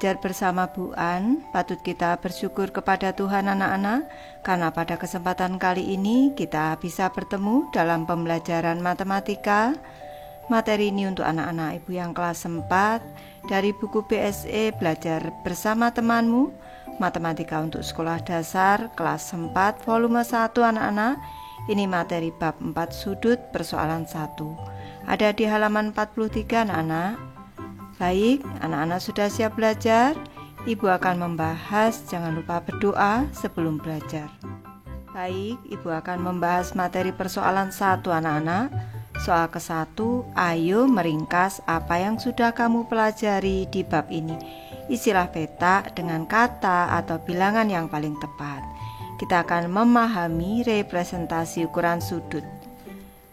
belajar bersama Bu An. Patut kita bersyukur kepada Tuhan anak-anak, karena pada kesempatan kali ini kita bisa bertemu dalam pembelajaran matematika. Materi ini untuk anak-anak ibu yang kelas 4 dari buku BSE Belajar Bersama Temanmu, Matematika untuk Sekolah Dasar kelas 4 volume 1 anak-anak. Ini materi bab 4 sudut persoalan 1. Ada di halaman 43 anak-anak. Baik, anak-anak sudah siap belajar? Ibu akan membahas, jangan lupa berdoa sebelum belajar. Baik, ibu akan membahas materi persoalan 1 anak-anak. Soal ke-1, ayo meringkas apa yang sudah kamu pelajari di bab ini. Isilah peta dengan kata atau bilangan yang paling tepat. Kita akan memahami representasi ukuran sudut.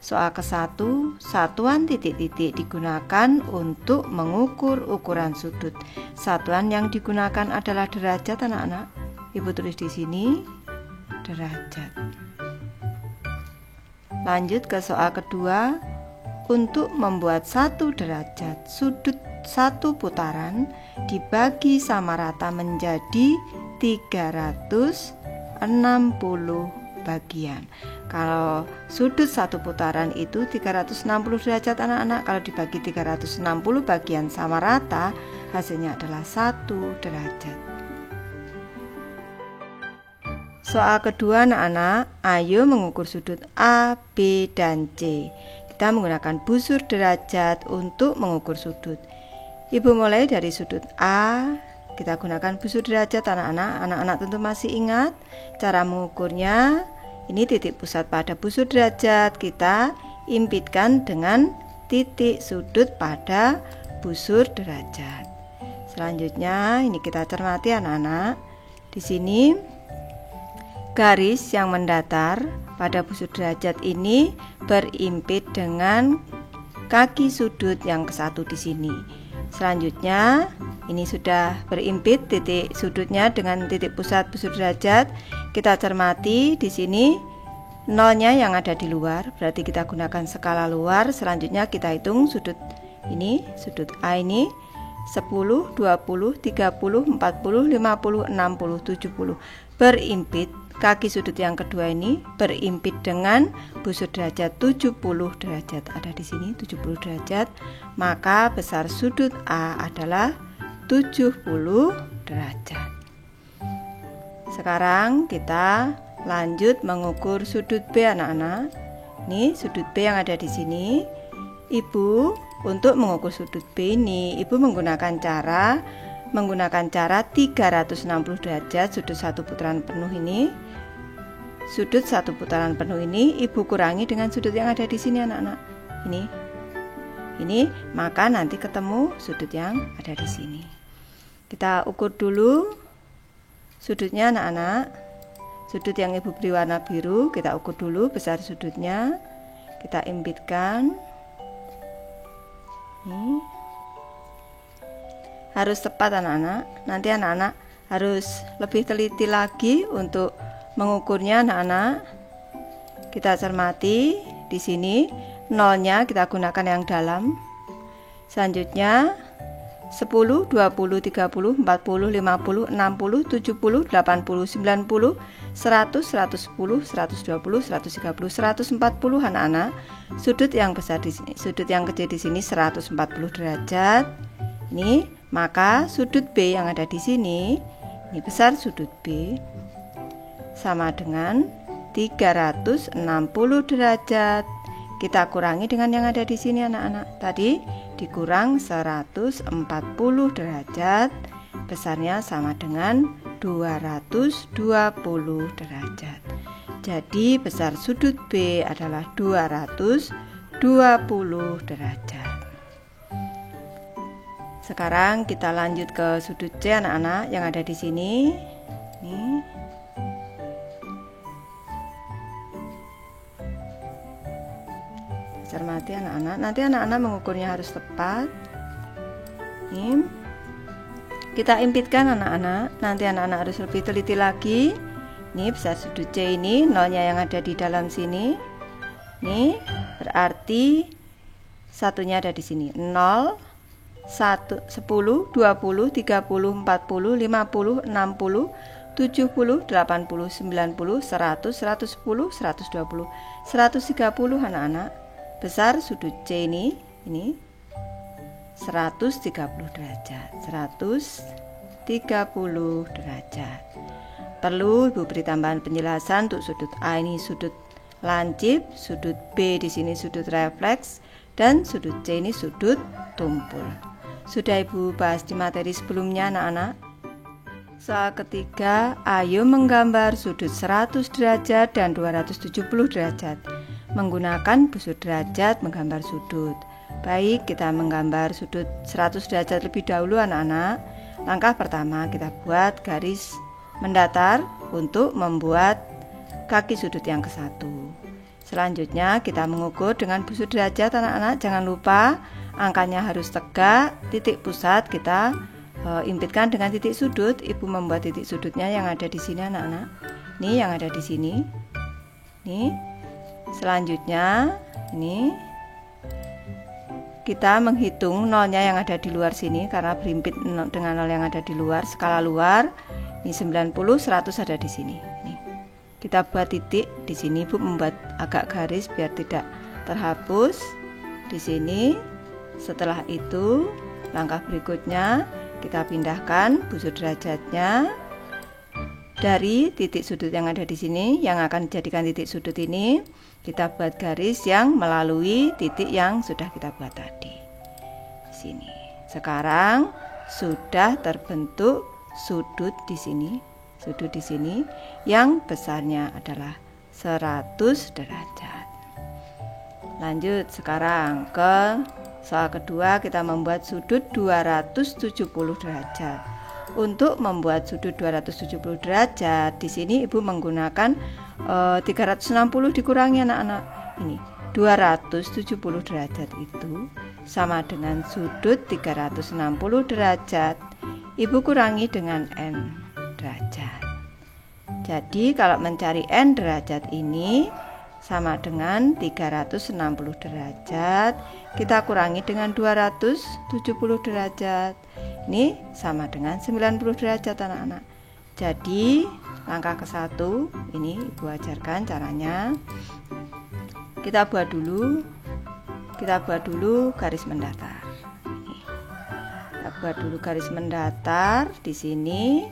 Soal ke-1, satuan titik-titik digunakan untuk mengukur ukuran sudut. Satuan yang digunakan adalah derajat anak-anak. Ibu tulis di sini, derajat. Lanjut ke soal kedua. Untuk membuat 1 derajat, sudut 1 putaran dibagi sama rata menjadi 360 bagian. Kalau sudut 1 putaran itu 360 derajat anak-anak. Kalau dibagi 360 bagian sama rata, hasilnya adalah 1 derajat. Soal kedua anak-anak, ayo mengukur sudut A, B, dan C. Kita menggunakan busur derajat untuk mengukur sudut. Ibu mulai dari sudut A. Kita gunakan busur derajat anak-anak. Anak-anak tentu masih ingat cara mengukurnya. Ini titik pusat pada busur derajat. Kita impitkan dengan titik sudut pada busur derajat. Selanjutnya ini kita cermati anak-anak. Di sini garis yang mendatar pada busur derajat ini berimpit dengan kaki sudut yang ke-1 di sini. Selanjutnya ini sudah berimpit titik sudutnya dengan titik pusat busur derajat. Kita cermati di sini nolnya yang ada di luar, berarti kita gunakan skala luar. Selanjutnya kita hitung sudut ini, sudut A ini 10, 20, 30, 40, 50, 60, 70 berimpit. Kaki sudut yang kedua ini berimpit dengan busur derajat 70 derajat. Ada di sini 70 derajat. Maka besar sudut A adalah 70 derajat. Sekarang kita lanjut mengukur sudut B anak-anak. Ini sudut B yang ada di sini. Ibu untuk mengukur sudut B ini, ibu menggunakan cara 360 derajat sudut 1 putaran penuh ini. Sudut 1 putaran penuh ini ibu kurangi dengan sudut yang ada di sini anak-anak. Ini maka nanti ketemu sudut yang ada di sini. Kita ukur dulu sudutnya anak-anak. Sudut yang ibu beri warna biru kita ukur dulu besar sudutnya. Kita impitkan. Ini harus tepat anak-anak. Nanti anak-anak harus lebih teliti lagi untuk mengukurnya anak-anak. Kita cermati di sini nolnya kita gunakan yang dalam. Selanjutnya 10, 20, 30, 40, 50, 60, 70, 80, 90, 100, 110, 120, 130, 140 anak-anak. Sudut yang besar di sini, sudut yang kecil di sini 140 derajat. Ini maka sudut B yang ada di sini, ini besar sudut B sama dengan 360 derajat. Kita kurangi dengan yang ada di sini anak-anak. Tadi dikurang 140 derajat, besarnya sama dengan 220 derajat. Jadi besar sudut B adalah 220 derajat. Sekarang kita lanjut ke sudut C anak-anak yang ada di sini. Nih. Cermati anak-anak. Nanti anak-anak mengukurnya harus tepat. Nih. Kita impitkan anak-anak. Nanti anak-anak harus lebih teliti lagi. Ini besar sudut C ini, nolnya yang ada di dalam sini. Nih, berarti satunya ada di sini. 0, 10, 20, 30, 40, 50, 60, 70, 80, 90, 100, 110, 120, 130 anak-anak. Besar sudut C ini 130 derajat. 130 derajat. Perlu Ibu beri tambahan penjelasan untuk sudut A ini sudut lancip, sudut B di sini sudut refleks, dan sudut C ini sudut tumpul. Sudah Ibu bahas di materi sebelumnya anak-anak. Soal ketiga, ayo menggambar sudut 100 derajat dan 270 derajat. Menggunakan busur derajat menggambar sudut. Baik, kita menggambar sudut 100 derajat lebih dahulu anak-anak. Langkah pertama kita buat garis mendatar untuk membuat kaki sudut yang ke-1. Selanjutnya kita mengukur dengan busur derajat anak-anak. Jangan lupa angkanya harus tegak. Titik pusat kita impitkan dengan titik sudut. Ibu membuat titik sudutnya yang ada di sini anak-anak. Ini yang ada di sini. Nih. Selanjutnya ini kita menghitung nolnya yang ada di luar sini karena berimpit dengan nol yang ada di luar, skala luar. Ini 90, 100 ada di sini. Nih. Kita buat titik di sini. Ibu membuat agak garis biar tidak terhapus di sini. Setelah itu, langkah berikutnya kita pindahkan busur derajatnya dari titik sudut yang ada di sini yang akan dijadikan titik sudut ini. Kita buat garis yang melalui titik yang sudah kita buat tadi. Sini. Sekarang sudah terbentuk sudut di sini. Sudut di sini yang besarnya adalah 100 derajat. Lanjut sekarang ke soal kedua, kita membuat sudut 270 derajat. Untuk membuat sudut 270 derajat, di sini Ibu menggunakan 360 dikurangi anak-anak. Ini 270 derajat itu sama dengan sudut 360 derajat. Ibu kurangi dengan N derajat. Jadi kalau mencari N derajat ini sama dengan 360 derajat, kita kurangi dengan 270 derajat. Ini sama dengan 90 derajat anak-anak. Jadi langkah ke-1 ini Ibu ajarkan caranya. Kita buat dulu garis mendatar. Kita buat dulu garis mendatar di sini.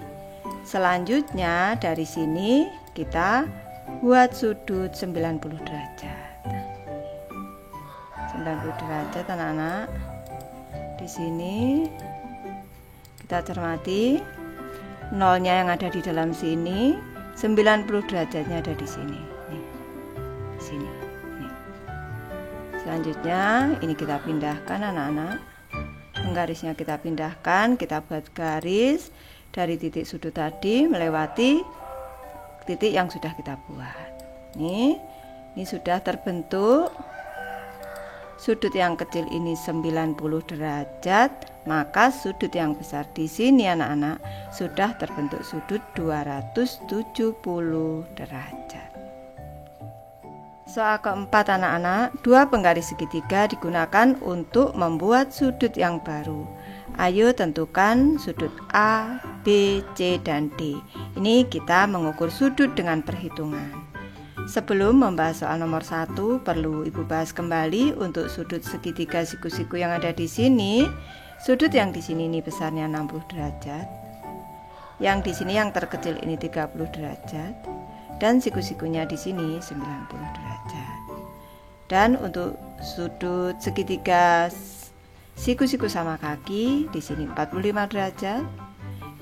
Selanjutnya dari sini kita buat sudut 90 derajat. 90 derajat anak-anak. Di sini kita cermati nolnya yang ada di dalam sini, 90 derajatnya ada di sini. Nih. Sini. Nih. Selanjutnya ini kita pindahkan anak-anak. Garisnya kita pindahkan, kita buat garis dari titik sudut tadi melewati titik yang sudah kita buat. Ini sudah terbentuk sudut yang kecil ini 90 derajat, maka sudut yang besar di sini anak-anak sudah terbentuk sudut 270 derajat. Soal keempat anak-anak, dua penggaris segitiga digunakan untuk membuat sudut yang baru. Ayo tentukan sudut A, B, C, dan D. Ini kita mengukur sudut dengan perhitungan. Sebelum membahas soal nomor 1, perlu Ibu bahas kembali untuk sudut segitiga siku-siku yang ada di sini. Sudut yang di sini ini besarnya 60 derajat. Yang di sini yang terkecil ini 30 derajat. Dan siku-sikunya di sini 90 derajat. Dan untuk sudut segitiga siku-siku sama kaki di sini 45 derajat,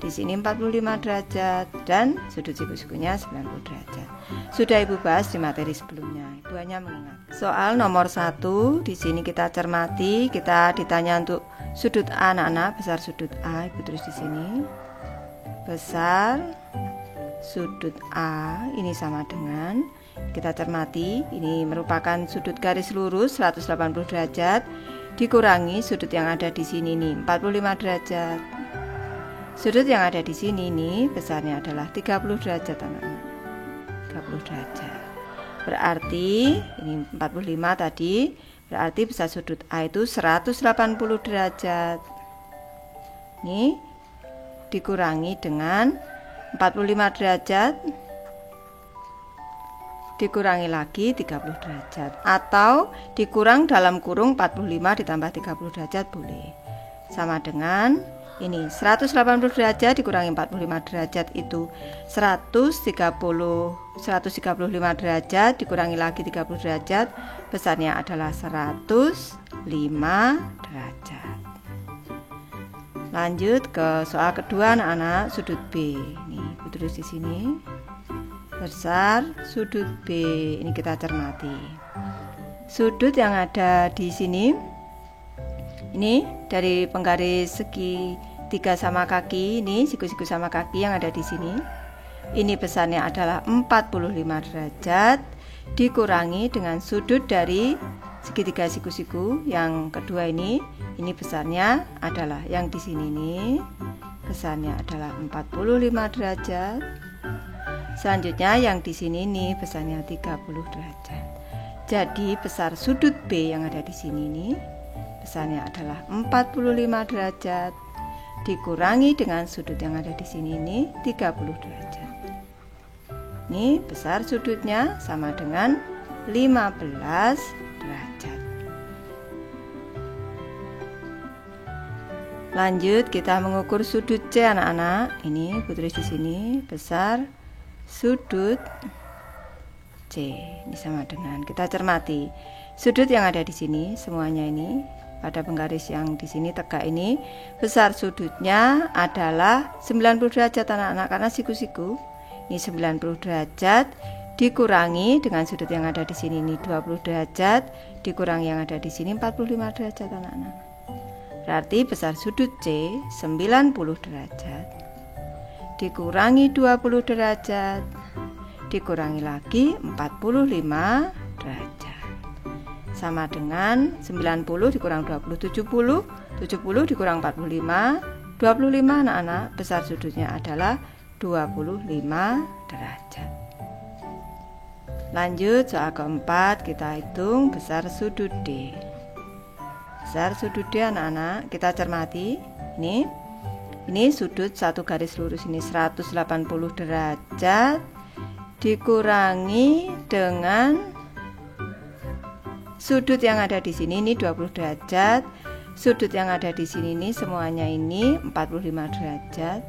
di sini 45 derajat, dan sudut siku-sikunya 90 derajat. Sudah Ibu bahas di materi sebelumnya. Ibu hanya mengingat. Soal nomor 1 di sini kita cermati, kita ditanya untuk sudut A anak-anak, besar sudut A, Ibu tulis di sini. Besar sudut A ini sama dengan, kita cermati, ini merupakan sudut garis lurus 180 derajat dikurangi sudut yang ada di sini nih 45 derajat. Sudut yang ada di sini nih besarnya adalah 30 derajat anak-anak. 30 derajat. Berarti ini 45 tadi, berarti besar sudut A itu 180 derajat. Ini dikurangi dengan 45 derajat, dikurangi lagi 30 derajat, atau dikurang dalam kurung 45 ditambah 30 derajat boleh. Sama dengan ini 180 derajat dikurangi 45 derajat itu 135 derajat dikurangi lagi 30 derajat, besarnya adalah 105 derajat. Lanjut ke soal kedua anak-anak, sudut B. Ini tulis di sini. Besar sudut B. Ini kita cermati. Sudut yang ada di sini ini dari penggaris segi 3 sama kaki, ini siku-siku sama kaki yang ada di sini. Ini besarnya adalah 45 derajat dikurangi dengan sudut dari segitiga siku-siku yang kedua ini besarnya adalah yang di sini nih, besarnya adalah 45 derajat. Selanjutnya yang di sini nih besarnya 30 derajat. Jadi besar sudut B yang ada di sini nih besarnya adalah 45 derajat dikurangi dengan sudut yang ada di sini nih 30 derajat. Ini besar sudutnya sama dengan 15 derajat. Lanjut kita mengukur sudut C anak-anak. Ini tulis di sini besar sudut C. Ini sama dengan kita cermati sudut yang ada di sini semuanya ini pada penggaris yang di sini tegak ini besar sudutnya adalah 90 derajat anak-anak karena siku-siku ini 90 derajat dikurangi dengan sudut yang ada di sini ini 20 derajat dikurangi yang ada di sini 45 derajat anak-anak. Berarti besar sudut C 90 derajat dikurangi 20 derajat dikurangi lagi 45 derajat sama dengan 90 dikurang 20 70 dikurang 45 anak-anak besar sudutnya adalah 25 derajat. Lanjut soal keempat, kita hitung besar sudut D. Besar sudut D anak-anak kita cermati ini sudut satu garis lurus ini 180 derajat dikurangi dengan sudut yang ada di sini ini 20 derajat, sudut yang ada di sini ini semuanya ini 45 derajat.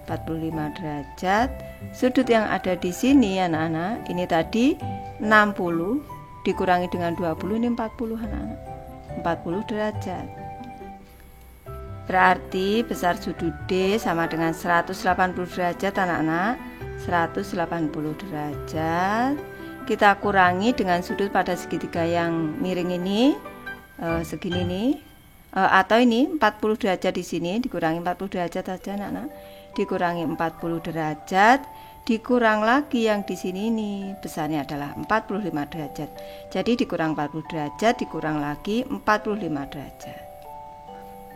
45 derajat. Sudut yang ada di sini anak-anak, ini tadi 60 dikurangi dengan 20 ini 40 anak-anak. 40 derajat. Berarti besar sudut D sama dengan 180 derajat anak-anak. 180 derajat kita kurangi dengan sudut pada segitiga yang miring ini segini nih atau ini 40 derajat di sini dikurangi 40 derajat saja anak-anak dikurangi 40 derajat dikurang lagi yang di sini nih besarnya adalah 45 derajat jadi dikurang 40 derajat dikurang lagi 45 derajat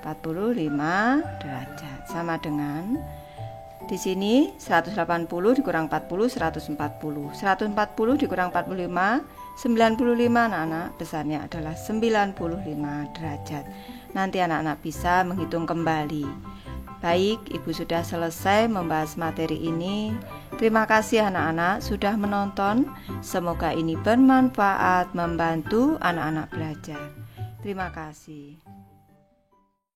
45 derajat sama dengan di sini 180 dikurang 40 140 dikurang 45 95 anak-anak besarnya adalah 95 derajat. Nanti anak-anak bisa menghitung kembali. Baik, Ibu sudah selesai membahas materi ini. Terima kasih anak-anak sudah menonton. Semoga ini bermanfaat membantu anak-anak belajar. Terima kasih.